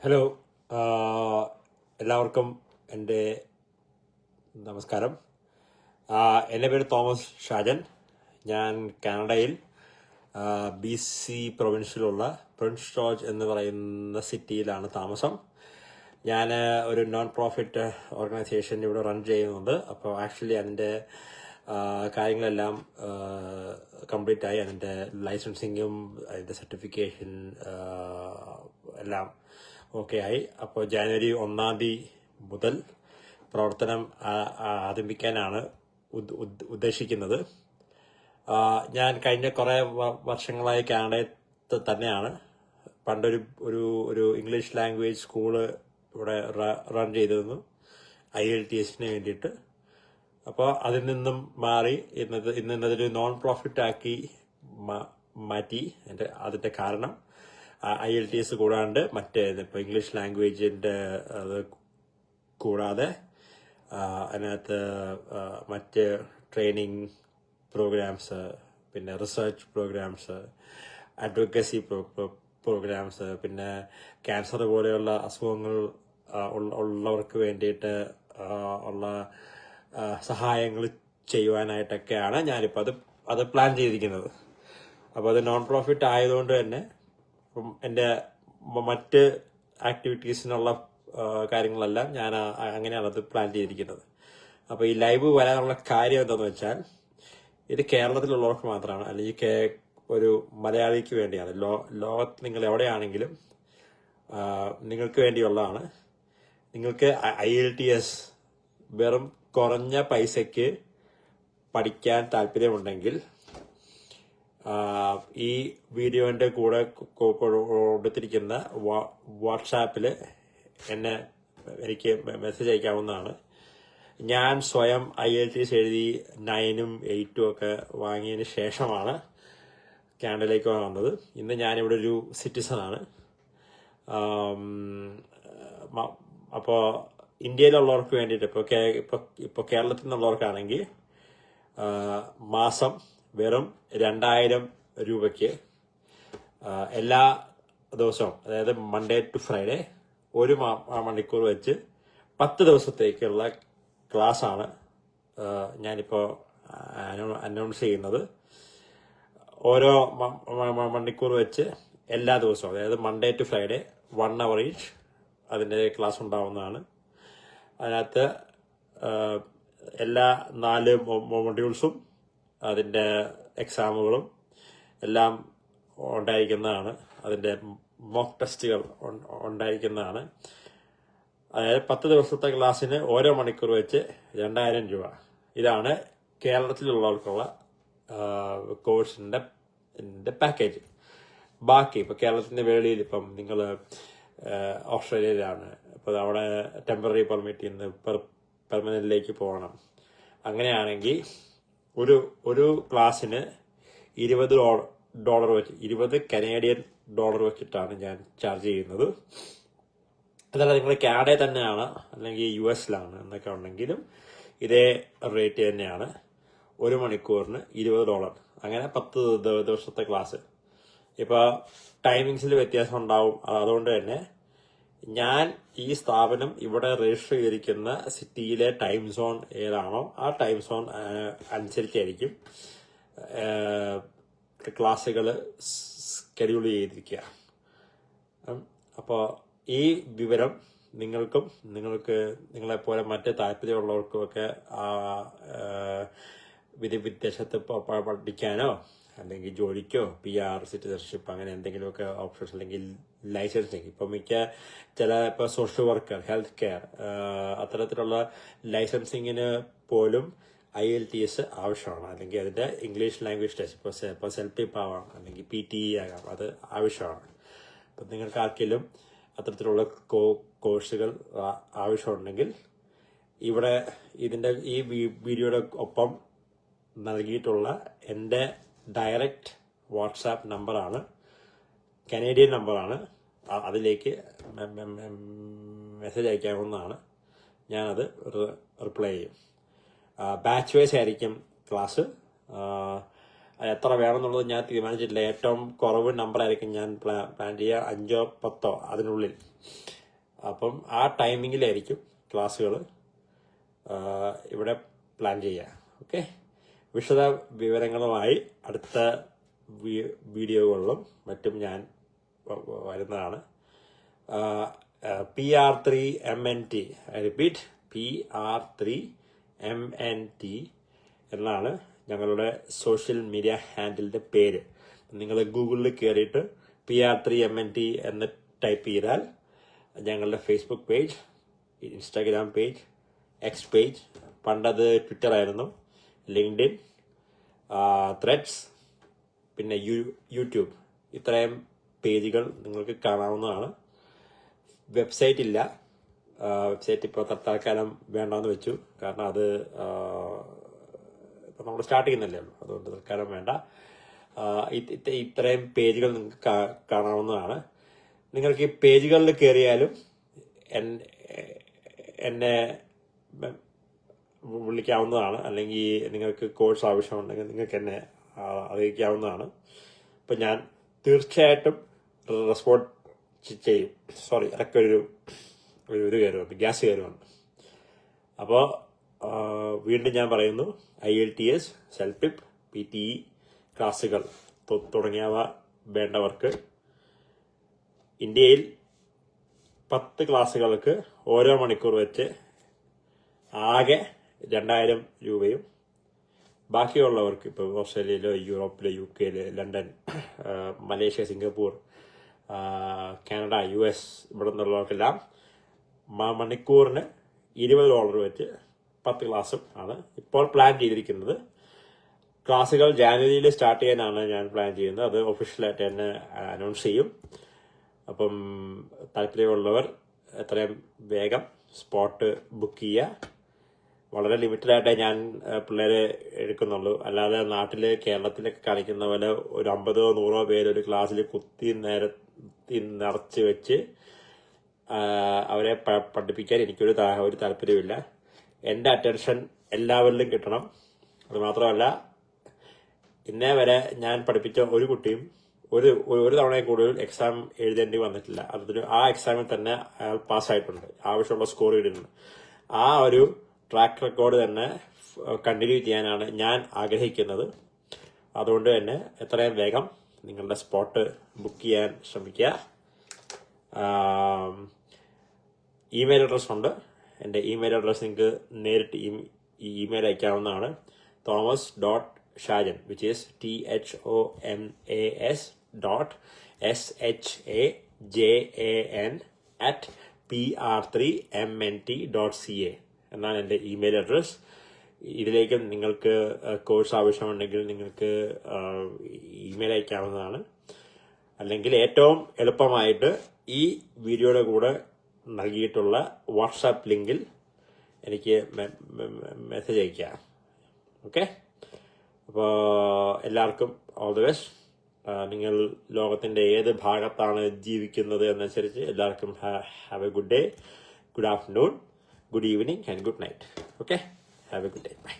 Hello എല്ലാവർക്കും എൻ്റെ നമസ്കാരം. എൻ്റെ പേര് തോമസ് ഷാജൻ. ഞാൻ കാനഡയിൽ BC പ്രൊവിൻഷ്യലുള്ള പ്രിൻസ് ജോർജ് എന്ന് പറയുന്ന സിറ്റിയിലാണ് താമസം. ഞാൻ ഒരു നോൺ പ്രോഫിറ്റ് ഓർഗനൈസേഷൻ ഇവിടെ റൺ ചെയ്യുന്നുണ്ട്. അപ്പോൾ ആക്ച്വലി അതിൻ്റെ കാര്യങ്ങളെല്ലാം കംപ്ലീറ്റ് ആയി. അതിൻ്റെ ലൈസൻസിങ്ങും അതിൻ്റെ സർട്ടിഫിക്കേഷൻ എല്ലാം ഓക്കെ ആയി. അപ്പോൾ ജനുവരി 1 മുതൽ പ്രവർത്തനം ആരംഭിക്കാനാണ് ഉദ്ദേശിക്കുന്നത്. ഞാൻ കഴിഞ്ഞ കുറേ വർഷങ്ങളായി കാനഡയിൽ തന്നെയാണ്. പണ്ടൊരു ഒരു ഇംഗ്ലീഷ് ലാംഗ്വേജ് സ്കൂള് ഇവിടെ റൺ ചെയ്തിരുന്നു, IELTS വേണ്ടിയിട്ട്. അപ്പോൾ അതിൽ നിന്നും മാറി ഇന്നതൊരു നോൺ പ്രോഫിറ്റ് ആക്കി മാറ്റി. അതിൻ്റെ കാരണം IELTS കൂടാണ്ട് ഇപ്പോൾ ഇംഗ്ലീഷ് ലാംഗ്വേജിൻ്റെ അത് കൂടാതെ അതിനകത്ത് മറ്റ് ട്രെയിനിങ് പ്രോഗ്രാംസ്, പിന്നെ റിസർച്ച് പ്രോഗ്രാംസ്, അഡ്വക്കസി പ്രോഗ്രാംസ്, പിന്നെ ക്യാൻസർ പോലെയുള്ള അസുഖങ്ങൾ ഉള്ളവർക്ക് വേണ്ടിയിട്ട് ഉള്ള സഹായങ്ങൾ ചെയ്യുവാനായിട്ടൊക്കെയാണ് ഞാനിപ്പോൾ അത് പ്ലാൻ ചെയ്തിരിക്കുന്നത്. അപ്പോൾ അത് നോൺ പ്രോഫിറ്റ് ആയതുകൊണ്ട് തന്നെ എൻ്റെ മറ്റ് ആക്ടിവിറ്റീസിനുള്ള കാര്യങ്ങളെല്ലാം ഞാൻ അങ്ങനെയാണ് അത് പ്ലാൻ ചെയ്തിരിക്കുന്നത്. അപ്പോൾ ഈ ലൈവ് വരാനുള്ള കാര്യം എന്താണെന്ന് വെച്ചാൽ, ഇത് കേരളത്തിലുള്ളവർക്ക് മാത്രമാണ്, അല്ലെങ്കിൽ ഒരു മലയാളിക്ക് വേണ്ടിയാണ്. ലോകത്ത് നിങ്ങൾ എവിടെയാണെങ്കിലും നിങ്ങൾക്ക് വേണ്ടിയുള്ളതാണ്. നിങ്ങൾക്ക് IELTS വെറും കുറഞ്ഞ പൈസയ്ക്ക് പഠിക്കാൻ താല്പര്യമുണ്ടെങ്കിൽ ഈ വീഡിയോന്റെ കൂടെ കൊടുത്തിരിക്കുന്ന വാട്സാപ്പിൽ എനിക്ക് മെസ്സേജ് അയക്കാവുന്നതാണ്. ഞാൻ സ്വയം IELTS എഴുതി 9ഉം 8ഉം ഒക്കെ വാങ്ങിയതിന് ശേഷമാണ് കാനഡയിലേക്ക് വന്നത്. ഇന്ന് ഞാനിവിടെ ഒരു സിറ്റിസണാണ്. അപ്പോൾ ഇന്ത്യയിലുള്ളവർക്ക് വേണ്ടിയിട്ട് ഇപ്പോൾ കേരളത്തിൽ നിന്നുള്ളവർക്കാണെങ്കിൽ മാസം വെറും 2000 രൂപയ്ക്ക് എല്ലാ ദിവസവും, അതായത് മൺഡേ ടു ഫ്രൈഡേ, 1 മണിക്കൂർ വെച്ച് 10 ദിവസത്തേക്കുള്ള ക്ലാസ്സാണ് ഞാനിപ്പോൾ അനൗൺസ് ചെയ്യുന്നത്. ഓരോ മണിക്കൂർ വെച്ച് എല്ലാ ദിവസവും, അതായത് Monday to Friday 1 hour each അതിൻ്റെ ക്ലാസ് ഉണ്ടാവുന്നതാണ്. അതിനകത്ത് എല്ലാ 4 മൊഡ്യൂൾസും അതിൻ്റെ എക്സാമുകളും എല്ലാം ഉണ്ടായിരിക്കുന്നതാണ്. അതിൻ്റെ മോക്ക് ടെസ്റ്റുകൾ ഉണ്ടായിരിക്കുന്നതാണ്. അതായത് 10 ദിവസത്തെ ക്ലാസ്സിന് ഓരോ മണിക്കൂർ വെച്ച് 2000 രൂപ. ഇതാണ് കേരളത്തിലുള്ളവർക്കുള്ള കോഴ്സിൻ്റെ പാക്കേജ്. ബാക്കി ഇപ്പോൾ കേരളത്തിൻ്റെ വെളിയിൽ, ഇപ്പം നിങ്ങൾ ഓസ്ട്രേലിയയിലാണ്, ഇപ്പോൾ അവിടെ ടെമ്പററി പെർമിറ്റിൽ നിന്ന് പെർമനന്റിലേക്ക് പോകണം. അങ്ങനെയാണെങ്കിൽ ഒരു ക്ലാസ്സിന് $20 വെച്ച്, 20 കനേഡിയൻ ഡോളർ വെച്ചിട്ടാണ് ഞാൻ ചാർജ് ചെയ്യുന്നത്. അതല്ല നിങ്ങൾ കാനഡയിൽ തന്നെയാണ് അല്ലെങ്കിൽ US എന്നൊക്കെ ഉണ്ടെങ്കിലും ഇതേ റേറ്റ് തന്നെയാണ്. 1 മണിക്കൂറിന് $20. അങ്ങനെ 10 ദിവസത്തെ ക്ലാസ്. ഇപ്പോൾ ടൈമിങ്സിൽ വ്യത്യാസം ഉണ്ടാവും. അതുകൊണ്ട് തന്നെ ഞാൻ ഈ സ്ഥാപനം ഇവിടെ രജിസ്റ്റർ ചെയ്തിരിക്കുന്ന സിറ്റിയിലെ ടൈം സോൺ ഏതാണോ ആ ടൈം സോൺ അനുസരിച്ചായിരിക്കും ക്ലാസ്സുകൾ സ്കെഡ്യൂൾ ചെയ്തിരിക്കുക. അപ്പോൾ ഈ വിവരം നിങ്ങളെപ്പോലെ മറ്റ് താല്പര്യമുള്ളവർക്കുമൊക്കെ വിദേശത്ത് പഠിക്കാനോ അല്ലെങ്കിൽ ജോലിക്കോ PR സിറ്റിസൺഷിപ്പ് അങ്ങനെ എന്തെങ്കിലുമൊക്കെ ഓപ്ഷൻസ്, അല്ലെങ്കിൽ ലൈസൻസിങ്, ഇപ്പം ഇപ്പോൾ സോഷ്യൽ വർക്കർ, ഹെൽത്ത് കെയർ, അത്തരത്തിലുള്ള ലൈസൻസിങ്ങിന് പോലും IELTS ആവശ്യമാണ്. അല്ലെങ്കിൽ അതിൻ്റെ ഇംഗ്ലീഷ് ലാംഗ്വേജ് ടെസ്റ്റ്, ഇപ്പോൾ SELP ആവാം, അല്ലെങ്കിൽ PTE ആകാം, അത് ആവശ്യമാണ്. അപ്പം നിങ്ങൾക്ക് ആർക്കെങ്കിലും അത്തരത്തിലുള്ള കോഴ്സുകൾ ആവശ്യമുണ്ടെങ്കിൽ ഇവിടെ ഈ വീഡിയോയുടെ ഒപ്പം നൽകിയിട്ടുള്ള എൻ്റെ ഡയറക്റ്റ് വാട്സാപ്പ് നമ്പറാണ്, കനേഡിയൻ നമ്പറാണ്. അതിലേക്ക് മെസ്സേജ് അയക്കാവുന്നതാണ്. ഞാനത് റിപ്ലൈ ചെയ്യും. ബാച്ച് വൈസ് ആയിരിക്കും ക്ലാസ്. അത് എത്ര വേണമെന്നുള്ളത് ഞാൻ തീരുമാനിച്ചിട്ടില്ല. ഏറ്റവും കുറവ് നമ്പറായിരിക്കും ഞാൻ പ്ലാൻ ചെയ്യുക, 5 10 അതിനുള്ളിൽ. അപ്പം ആ ടൈമിങ്ങിലായിരിക്കും ക്ലാസ്സുകൾ ഇവിടെ പ്ലാൻ ചെയ്യുക. ഓക്കെ, വിശദ വിവരങ്ങളുമായി അടുത്ത വീഡിയോകളിലും മറ്റും ഞാൻ വരുന്നതാണ്. PR3MNT, ഐ റിപ്പീറ്റ്, PR3MNT എന്നാണ് ഞങ്ങളുടെ സോഷ്യൽ മീഡിയ ഹാൻഡിലിൻ്റെ പേര്. നിങ്ങൾ ഗൂഗിളിൽ കയറിയിട്ട് PR3MNT എന്ന് ടൈപ്പ് ചെയ്താൽ ഞങ്ങളുടെ Facebook page, Instagram page, X page, പണ്ടത് ട്വിറ്റർ ആയിരുന്നു, ലിങ്ക്ഡിൻ, ത്രെഡ്സ്, പിന്നെ യൂട്യൂബ്, ഇത്രയും പേജുകൾ നിങ്ങൾക്ക് കാണാവുന്നതാണ്. വെബ്സൈറ്റ് ഇല്ല. വെബ്സൈറ്റ് ഇപ്പോൾ തൽക്കാലം വേണ്ടെന്ന് വെച്ചു. കാരണം അത് ഇപ്പം നമ്മൾ സ്റ്റാർട്ട് ചെയ്യുന്നില്ലേ ഉള്ളൂ. അതുകൊണ്ട് തൽക്കാലം വേണ്ട. ഇത്രയും പേജുകൾ നിങ്ങൾക്ക് കാണാവുന്നതാണ്. നിങ്ങൾക്ക് ഈ പേജുകളിൽ കയറിയാലും എന്നെ വിളിക്കാവുന്നതാണ്. അല്ലെങ്കിൽ നിങ്ങൾക്ക് കോഴ്സ് ആവശ്യമുണ്ടെങ്കിൽ നിങ്ങൾക്ക് എന്നെ അറിയിക്കാവുന്നതാണ്. അപ്പം ഞാൻ തീർച്ചയായിട്ടും റെസ്പോണ്ട് ചെയ്യും. സോറി, അതൊക്കെ ഒരു കയറുന്നുണ്ട്, ഗ്യാസ് കയറുന്നുണ്ട്. അപ്പോൾ വീണ്ടും ഞാൻ പറയുന്നു, IELTS, SELPIP, PTE ക്ലാസ്സുകൾ തുടങ്ങിയവ വേണ്ടവർക്ക് ഇന്ത്യയിൽ 10 ക്ലാസ്സുകൾക്ക് ഓരോ മണിക്കൂർ വെച്ച് ആകെ 2000 രൂപയും, ബാക്കിയുള്ളവർക്ക് ഇപ്പോൾ ഓസ്ട്രേലിയയിലോ യൂറോപ്പിലോ UK London, Malaysia, Singapore, Canada, US ഇവിടെ നിന്നുള്ളവർക്കെല്ലാം മണിക്കൂറിന് $20 വെച്ച് 10 ക്ലാസ്സും ആണ് ഇപ്പോൾ പ്ലാൻ ചെയ്തിരിക്കുന്നത്. ക്ലാസ്സുകൾ ജാനുവരിയിൽ സ്റ്റാർട്ട് ചെയ്യാനാണ് ഞാൻ പ്ലാൻ ചെയ്യുന്നത്. അത് ഒഫീഷ്യലായിട്ട് തന്നെ അനൗൺസ് ചെയ്യും. അപ്പം താല്പര്യമുള്ളവർ എത്രയും വേഗം സ്പോട്ട് ബുക്ക് ചെയ്യുക. വളരെ ലിമിറ്റഡായിട്ടേ ഞാൻ പിള്ളേരെ എടുക്കുന്നുള്ളൂ. അല്ലാതെ നാട്ടിൽ കേരളത്തിലൊക്കെ കാണിക്കുന്ന പോലെ ഒരു 50 or 100 പേര് ഒരു ക്ലാസ്സിൽ കുത്തി നിറച്ച് വെച്ച് അവരെ പഠിപ്പിക്കാൻ എനിക്കൊരു താല്പര്യമില്ല. എൻ്റെ അറ്റൻഷൻ എല്ലാവരിലും കിട്ടണം. അതുമാത്രമല്ല, ഇന്നേ വരെ ഞാൻ പഠിപ്പിച്ച ഒരു കുട്ടിയും ഒരു തവണയിൽ കൂടുതൽ എക്സാം എഴുതേണ്ടി വന്നിട്ടില്ല. അതിന് ആ എക്സാമിൽ തന്നെ അയാൾ പാസ്സായിട്ടുണ്ട്, ആവശ്യമുള്ള സ്കോർ ഇടുന്നുണ്ട്. ആ ഒരു ട്രാക്ക് റെക്കോർഡ് തന്നെ കണ്ടിന്യൂ ചെയ്യാനാണ് ഞാൻ ആഗ്രഹിക്കുന്നത്. അതുകൊണ്ട് തന്നെ എത്രയും വേഗം നിങ്ങളുടെ സ്പോട്ട് ബുക്ക് ചെയ്യാൻ ശ്രമിക്കുക. ഇമെയിൽ അഡ്രസ് ഉണ്ട്. എൻ്റെ ഇമെയിൽ അഡ്രസ് നിങ്ങൾക്ക് നേരിട്ട് ഇമെയിൽ അയക്കാവുന്നതാണ്. thomas.shajan, which is thomas.shajan@PR3MNT.ca എന്നാണ് എൻ്റെ ഇമെയിൽ അഡ്രസ്. ഇതിലേക്ക് നിങ്ങൾക്ക് കോഴ്സ് ആവശ്യമുണ്ടെങ്കിൽ നിങ്ങൾക്ക് ഇമെയിൽ അയക്കാവുന്നതാണ്. അല്ലെങ്കിൽ ഏറ്റവും എളുപ്പമായിട്ട് ഈ വീഡിയോയുടെ കൂടെ നൽകിയിട്ടുള്ള വാട്സാപ്പ് ലിങ്കിൽ എനിക്ക് മെസ്സേജ് അയക്കാം. ഓക്കെ, അപ്പോൾ എല്ലാവർക്കും ഓൾ ദി ബെസ്റ്റ്. നിങ്ങൾ ലോകത്തിൻ്റെ ഏത് ഭാഗത്താണ് ജീവിക്കുന്നത് എന്നനുസരിച്ച് എല്ലാവർക്കും have A good day, good afternoon, good evening and good night. Okay, have a good day. Bye.